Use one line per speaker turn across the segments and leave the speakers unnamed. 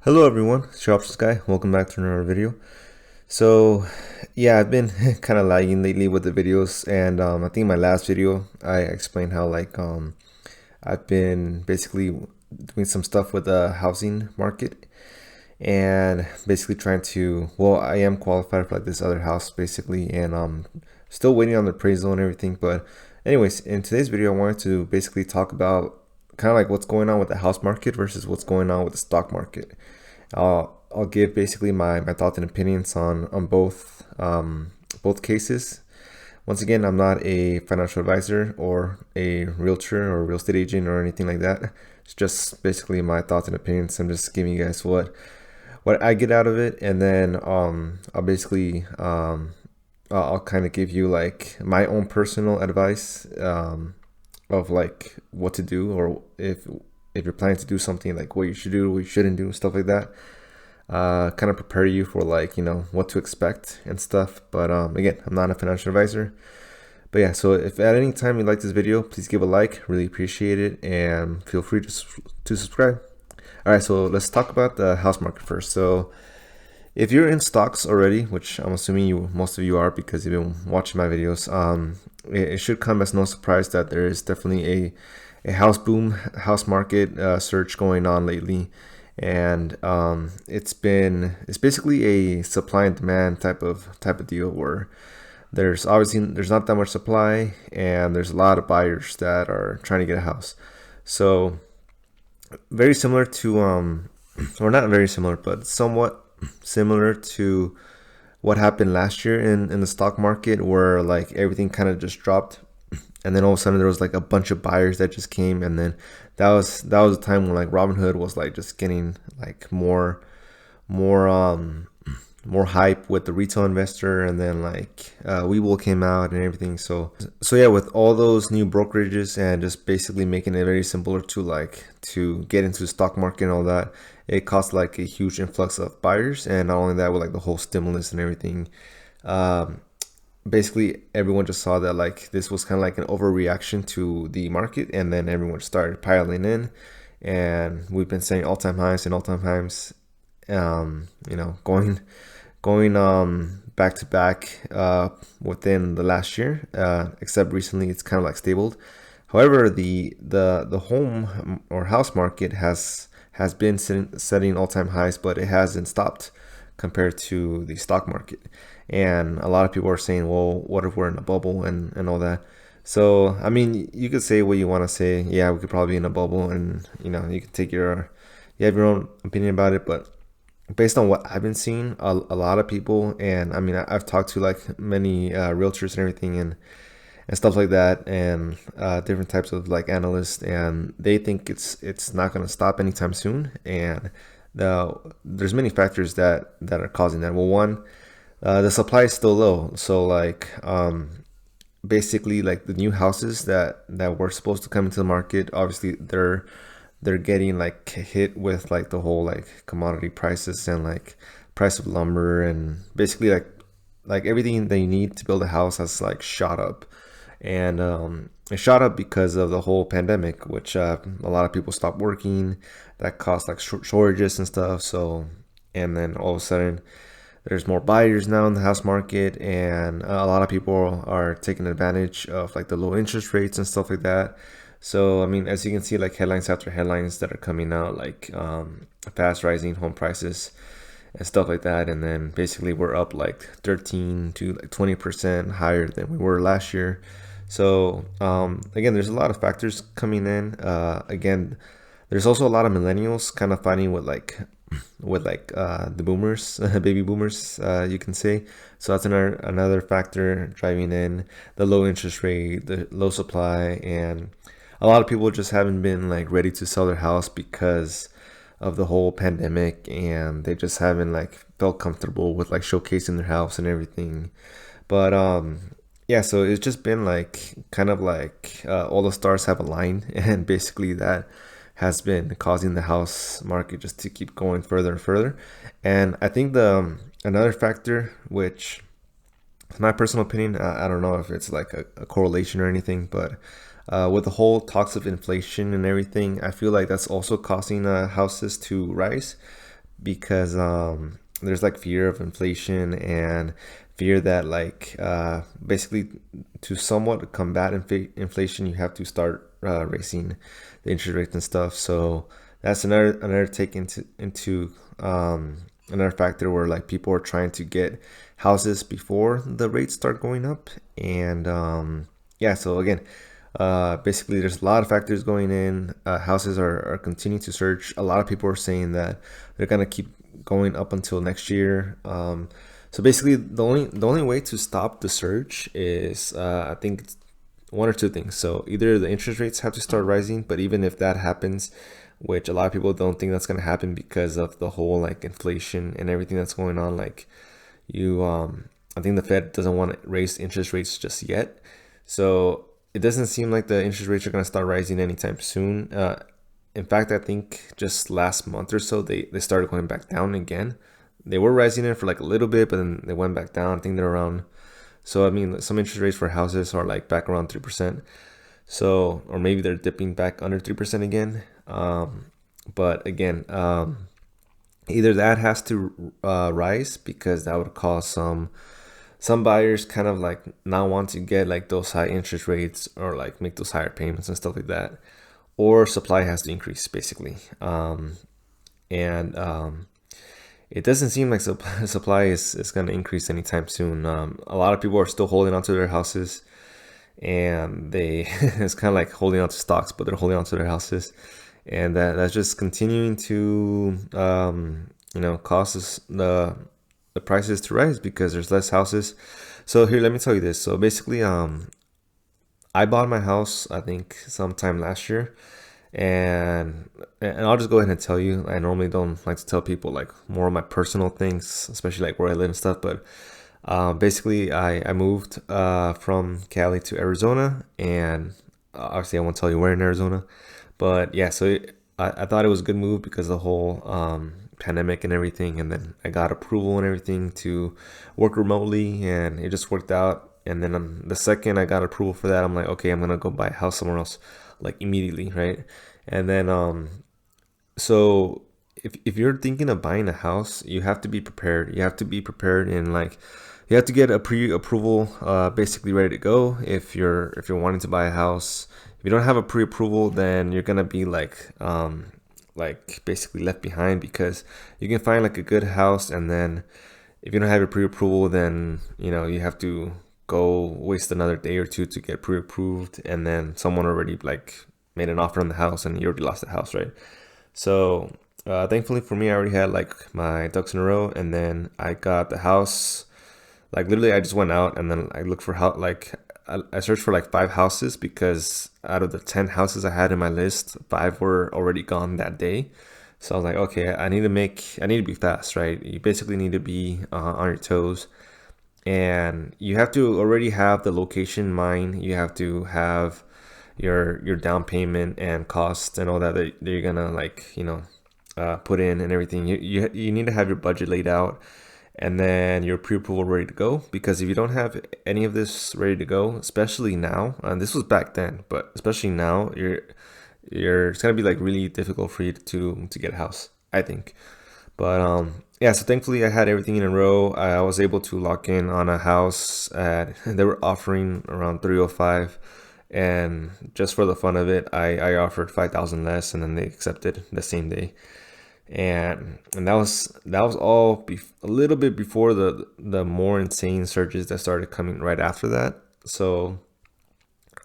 Hello everyone, it's your Options Guy. Welcome back to another video. So yeah, I've been kind of lagging lately with the videos, and I think my last video I explained how I've been basically doing some stuff with the housing market and basically trying to, well, I am qualified for like this other house basically, and still waiting on the appraisal and everything. But anyways, in today's video I wanted to basically talk about kind of like what's going on with the house market versus what's going on with the stock market. I'll give basically my thoughts and opinions on both cases. Once again, I'm not a financial advisor or a realtor or real estate agent or anything like that. It's just basically my thoughts and opinions. I'm just giving you guys what I get out of it, and then I'll basically I'll kind of give you like my own personal advice of like what to do, or if you're planning to do something, like what you should do, what you shouldn't do, stuff like that. Kind of prepare you for like, what to expect and stuff. But again, I'm not a financial advisor. But yeah, so if at any time you like this video, please give a like, really appreciate it, and feel free to subscribe. All right, so let's talk about the house market first. So if you're in stocks already, which I'm assuming most of you are because you've been watching my videos, it should come as no surprise that there is definitely a house boom, house market surge going on lately, and it's basically a supply and demand type of deal where there's not that much supply and there's a lot of buyers that are trying to get a house. So very similar to or not very similar, but somewhat similar to what happened last year in the stock market, where like everything kind of just dropped, and then all of a sudden there was like a bunch of buyers that just came, and then that was a time when like Robinhood was like just getting like more hype with the retail investor, and then like Webull came out and everything. So yeah, with all those new brokerages and just basically making it very simpler to get into the stock market and all that, it caused like a huge influx of buyers. And not only that, with like the whole stimulus and everything, basically everyone just saw that like this was kind of like an overreaction to the market, and then everyone started piling in, and we've been saying all-time highs and all-time highs, going back to back within the last year, except recently it's kind of like stabled. However, the home or house market has been setting all-time highs, but it hasn't stopped compared to the stock market. And a lot of people are saying, well, what if we're in a bubble and all that? So I mean, you could say what you want to say. Yeah, we could probably be in a bubble, and you can you have your own opinion about it. But based on what I've been seeing, a lot of people, and I mean, I've talked to like many realtors and everything, and stuff like that, and different types of like analysts, and they think it's not going to stop anytime soon. And there's many factors that are causing that. Well, one, the supply is still low, so like basically like the new houses that were supposed to come into the market, obviously they're getting like hit with like the whole like commodity prices and like price of lumber, and basically like everything that you need to build a house has like shot up. And it shot up because of the whole pandemic, which a lot of people stopped working. That caused like shortages and stuff. So, and then all of a sudden there's more buyers now in the house market, and a lot of people are taking advantage of like the low interest rates and stuff like that. So I mean, as you can see, like headlines after headlines that are coming out, like fast rising home prices and stuff like that. And then basically we're up like 13 to like 20% higher than we were last year. So again, there's a lot of factors coming in. Again, there's also a lot of millennials kind of fighting with the boomers, baby boomers, you can say. So that's another factor driving in the low interest rate, the low supply, and a lot of people just haven't been like ready to sell their house because of the whole pandemic, and they just haven't like felt comfortable with like showcasing their house and everything. But yeah, so it's just been like kind of like all the stars have aligned, and basically that has been causing the house market just to keep going further and further. And I think the another factor, which in my personal opinion, I don't know if it's like a correlation or anything, but with the whole talks of inflation and everything, I feel like that's also causing houses to rise. because there's like fear of inflation and fear that like basically to somewhat combat inflation you have to start raising the interest rates and stuff. So that's another take into another factor where like people are trying to get houses before the rates start going up. And yeah, so again, basically there's a lot of factors going in. Houses are continuing to surge. A lot of people are saying that they're gonna keep going up until next year. So basically the only way to stop the surge is I think it's one or two things. So either the interest rates have to start rising, but even if that happens, which a lot of people don't think that's going to happen because of the whole like inflation and everything that's going on, like you I think the Fed doesn't want to raise interest rates just yet. So it doesn't seem like the interest rates are going to start rising anytime soon. In fact, I think just last month or so they started going back down again. They were rising it for like a little bit, but then they went back down. I think they're around, so I mean some interest rates for houses are like back around 3%. So, or maybe they're dipping back under 3% again. But again, either that has to rise, because that would cause some buyers kind of like not want to get like those high interest rates or like make those higher payments and stuff like that, or supply has to increase basically. And it doesn't seem like supply is going to increase anytime soon. A lot of people are still holding onto their houses, and they it's kind of like holding on to stocks, but they're holding on to their houses, and that's just continuing to causes the prices to rise because there's less houses. So here, let me tell you this. So basically, I bought my house I think sometime last year, and I'll just go ahead and tell you. I normally don't like to tell people like more of my personal things, especially like where I live and stuff, but basically I moved from Cali to Arizona, and obviously I won't tell you where in Arizona, but yeah, so I thought it was a good move because of the whole pandemic and everything, and then I got approval and everything to work remotely, and it just worked out. And then the second I got approval for that, I'm like, okay, I'm gonna go buy a house somewhere else, like immediately, right? And then so if you're thinking of buying a house, you have to be prepared. You have to be prepared in like you have to get a pre-approval basically ready to go if you're wanting to buy a house. If you don't have a pre-approval, then you're gonna be like basically left behind, because you can find like a good house, and then if you don't have a pre-approval, then you have to go waste another day or two to get pre-approved, and then someone already like made an offer on the house and you already lost the house, right? So thankfully for me, I already had like my ducks in a row, and then I got the house. Like literally, I just went out and then I looked for how like I searched for like 5 houses, because out of the 10 houses I had in my list, 5 were already gone that day. So I was like, okay, I need to be fast, right? You basically need to be on your toes, and you have to already have the location in mind. You have to have your down payment and costs and all that you're gonna like put in and everything. You need to have your budget laid out, and then your pre-approval ready to go, because if you don't have any of this ready to go, especially now, and this was back then, but especially now, it's gonna be like really difficult for you to get a house, I think. But yeah, so thankfully I had everything in a row. I was able to lock in on a house at they were offering around 305, and just for the fun of it, I offered 5,000 less, and then they accepted the same day. And that was all a little bit before the more insane surges that started coming right after that. So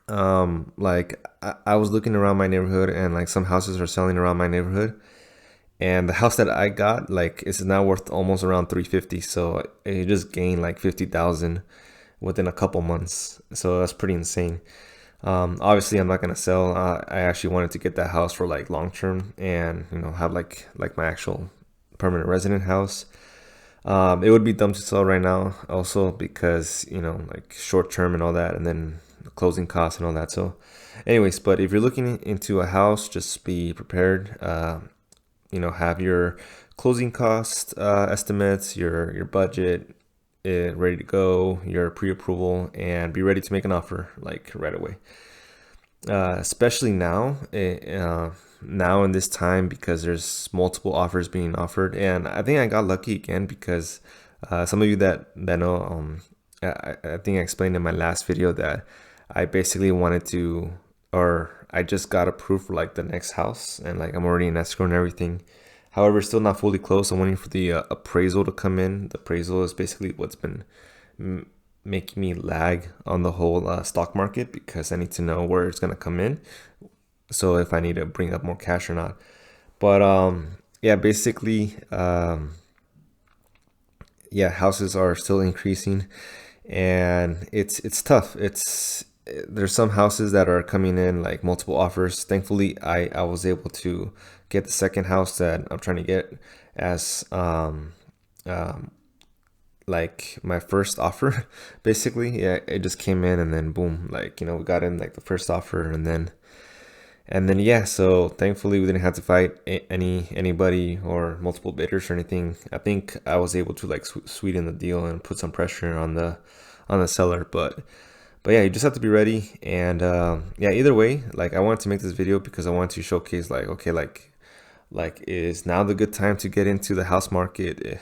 like I was looking around my neighborhood, and like some houses are selling around my neighborhood, and the house that I got like is now worth almost around 350. So it just gained like 50,000 within a couple months. So that's pretty insane. Obviously, I'm not gonna sell. I actually wanted to get that house for like long term, and have like my actual permanent resident house. It would be dumb to sell right now, also because like short term and all that, and then the closing costs and all that. So, anyways, but if you're looking into a house, just be prepared. Have your closing cost estimates, your budget ready to go, your pre-approval, and be ready to make an offer like right away. Especially now, now in this time because there's multiple offers being offered, and I think I got lucky again because some of you that know, I think I explained in my last video that I basically wanted to, or I just got approved for like the next house, and like I'm already in escrow and everything. However, still not fully closed. I'm waiting for the appraisal to come in. The appraisal is basically what's been making me lag on the whole stock market, because I need to know where it's gonna come in, so if I need to bring up more cash or not. But yeah, basically, yeah, houses are still increasing, and it's tough. There's some houses that are coming in like multiple offers. Thankfully, I was able to get the second house that I'm trying to get as like my first offer. Basically, yeah, it just came in, and then boom, like, you know, we got in like the first offer, and then yeah, so thankfully we didn't have to fight anybody or multiple bidders or anything. I think I was able to like sweeten the deal and put some pressure on the seller. But yeah, you just have to be ready. And yeah, either way, like I wanted to make this video because I wanted to showcase like, okay, like is now the good time to get into the house market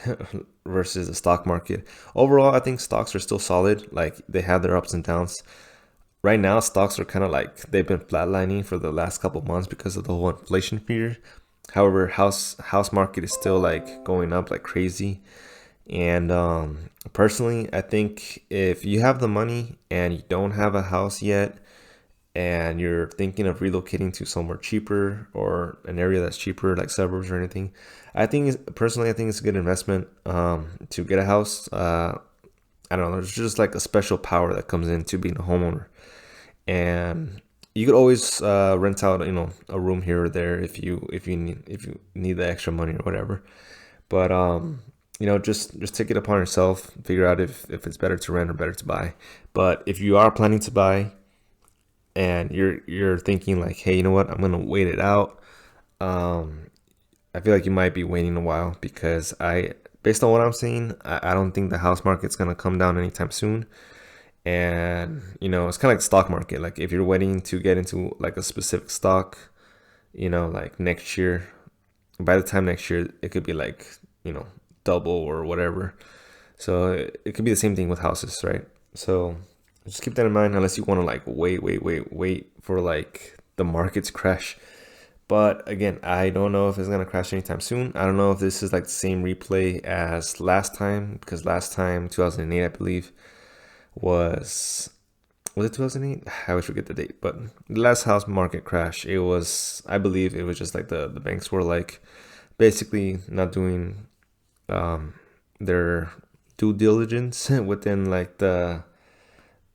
versus the stock market. Overall, I think stocks are still solid. Like they have their ups and downs. Right now, stocks are kind of like they've been flatlining for the last couple months because of the whole inflation fear. However, house market is still like going up like crazy. And personally, I think if you have the money and you don't have a house yet, and you're thinking of relocating to somewhere cheaper or an area that's cheaper, like suburbs or anything, personally, I think it's a good investment to get a house. I don't know, there's just like a special power that comes into being a homeowner. And you could always rent out, you know, a room here or there if you need the extra money or whatever. But you know, just take it upon yourself, figure out if it's better to rent or better to buy. But if you are planning to buy and you're thinking like, hey, you know what, I'm gonna wait it out, I feel like you might be waiting a while, because based on what I'm seeing, I don't think the house market's gonna come down anytime soon. And you know, it's kind of like the stock market. Like if you're waiting to get into like a specific stock, you know, like next year, by the time next year it could be like, you know, double or whatever. So it could be the same thing with houses, right? So just keep that in mind, unless you want to like wait for like the markets crash. But again, I don't know if it's gonna crash anytime soon. I don't know if this is like the same replay as last time, because last time, 2008, I believe, was it 2008? I always forget the date. But the last house market crash, it was, I believe it was just like the banks were like basically not doing their due diligence within like the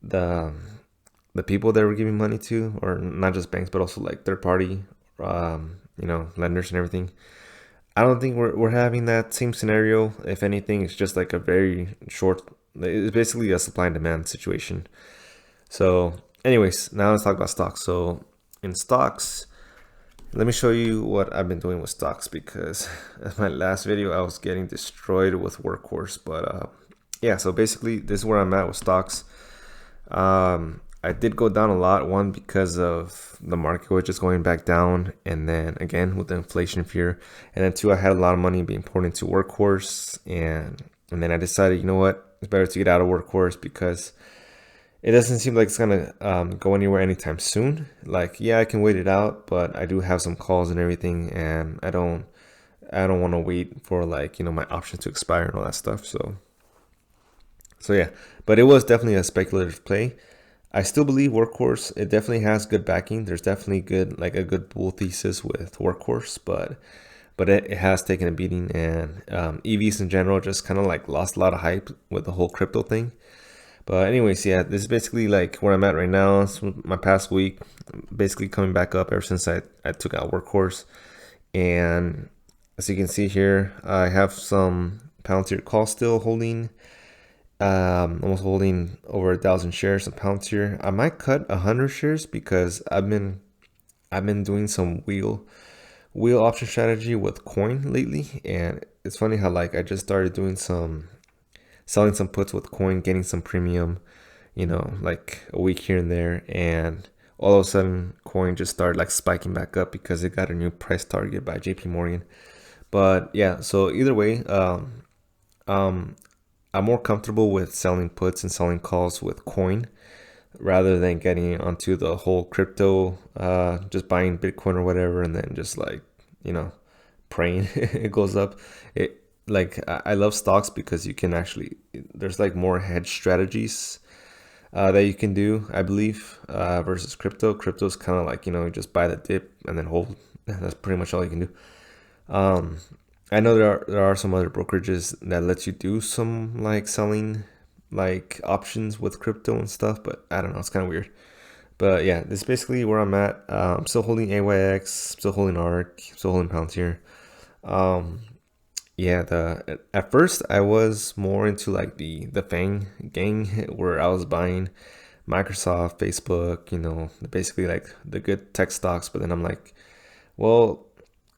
the people that were giving money to, or not just banks but also like third party you know, lenders and everything. I don't think we're having that same scenario. If anything, it's just like a very short, it's basically a supply and demand situation. So anyways, now let's talk about stocks. So in stocks, let me show you what I've been doing with stocks, because in my last video I was getting destroyed with Workhorse. But yeah, so basically this is where I'm at with stocks. I did go down a lot, one because of the market was just going back down, and then again with the inflation fear, and then two, I had a lot of money being poured into Workhorse, and then I decided, you know what, it's better to get out of Workhorse because it doesn't seem like it's gonna go anywhere anytime soon. Like, yeah, I can wait it out, but I do have some calls and everything, and I don't want to wait for like, you know, my options to expire and all that stuff. So yeah, but it was definitely a speculative play. I still believe Workhorse, it definitely has good backing. There's definitely a good bull thesis with Workhorse, but it has taken a beating, and EVs in general just kind of like lost a lot of hype with the whole crypto thing. But anyways, yeah, this is basically like where I'm at right now. It's my past week, basically coming back up ever since I took out Workhorse. And as you can see here, I have some Palantir calls still holding. Almost holding over 1,000 shares of Palantir. I might cut 100 shares because I've been doing some wheel option strategy with coin lately, and it's funny how like I just started doing selling some puts with coin, getting some premium, you know, like a week here and there. And all of a sudden coin just started like spiking back up because it got a new price target by JP Morgan. But yeah, so either way, um, I'm more comfortable with selling puts and selling calls with coin rather than getting onto the whole crypto, just buying Bitcoin or whatever, and then just like, you know, praying it goes up. It like I love stocks because you can actually, there's like more hedge strategies that you can do, I believe, versus crypto. Crypto's kind of like, you know, you just buy the dip and then hold. That's pretty much all you can do. Um, I know there are some other brokerages that lets you do some like selling like options with crypto and stuff, but I don't know, it's kind of weird. But yeah, this is basically where I'm at. I'm still holding AYX, still holding ARK, still holding Palantir. Um, yeah, the at first I was more into like the Fang gang where I was buying Microsoft, Facebook, you know, basically like the good tech stocks. But then I'm like, well,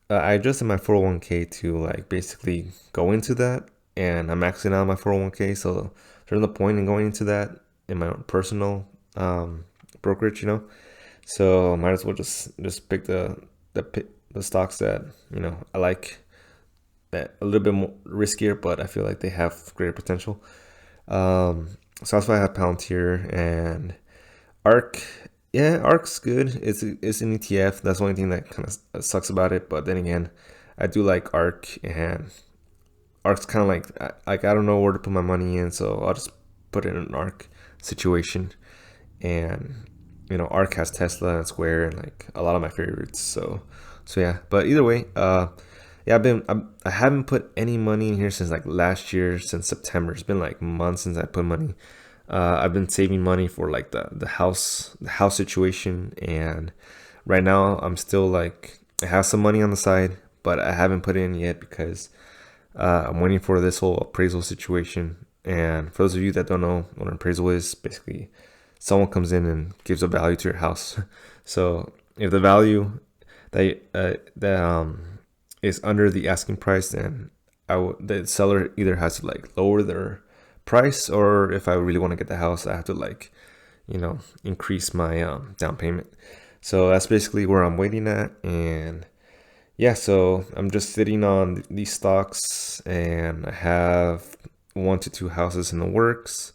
I adjusted my 401k to like basically go into that, and I'm maxing out my 401k. So there's no point in going into that in my own personal brokerage, you know. So might as well just pick the stocks that, you know, I like, that a little bit more riskier, but I feel like they have greater potential. So that's why I have Palantir and ARK. Yeah, ARK's good. It's an ETF. That's the only thing that kind of sucks about it. But then again, I do like ARK, and ARK's kind of like I don't know where to put my money in, so I'll just put it in an ARK situation. And you know, ARK has Tesla and Square and like a lot of my favorites. So yeah. But either way, yeah, I haven't put any money in here since like last year, since September. It's been like months since I put money. I've been saving money for like the house situation, and right now I'm still like, I have some money on the side, but I haven't put it in yet because I'm waiting for this whole appraisal situation. And for those of you that don't know what an appraisal is, basically someone comes in and gives a value to your house. So if the value that is under the asking price, then the seller either has to like lower their price, or if I really want to get the house, I have to like, you know, increase my down payment. So that's basically where I'm waiting at. And yeah, so I'm just sitting on these stocks, and I have 1 to 2 houses in the works,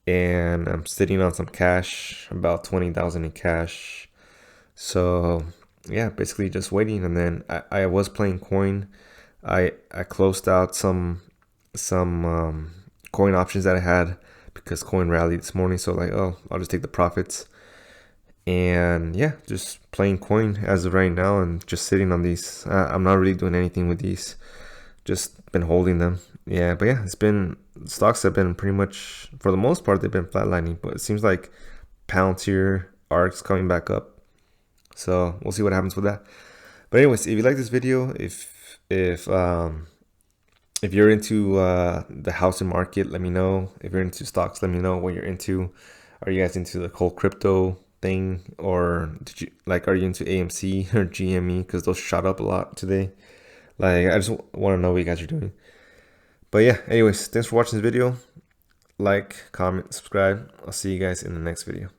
and I'm sitting on some cash, about 20,000 in cash. So yeah, basically just waiting. And then I was playing coin. I closed out some coin options that I had because coin rallied this morning. So like, oh, I'll just take the profits. And yeah, just playing coin as of right now, and just sitting on these. I'm not really doing anything with these. Just been holding them. Yeah, but yeah, it's been, stocks have been pretty much, for the most part, they've been flatlining. But it seems like Palantir, ARK's coming back up. So we'll see what happens with that. But anyways, if you like this video, if you're into the housing market, let me know. If you're into stocks, let me know what you're into. Are you guys into the whole crypto thing, or are you into AMC or GME, because those shot up a lot today? Like, I just want to know what you guys are doing. But yeah, anyways, thanks for watching this video. Like, comment, subscribe. I'll see you guys in the next video.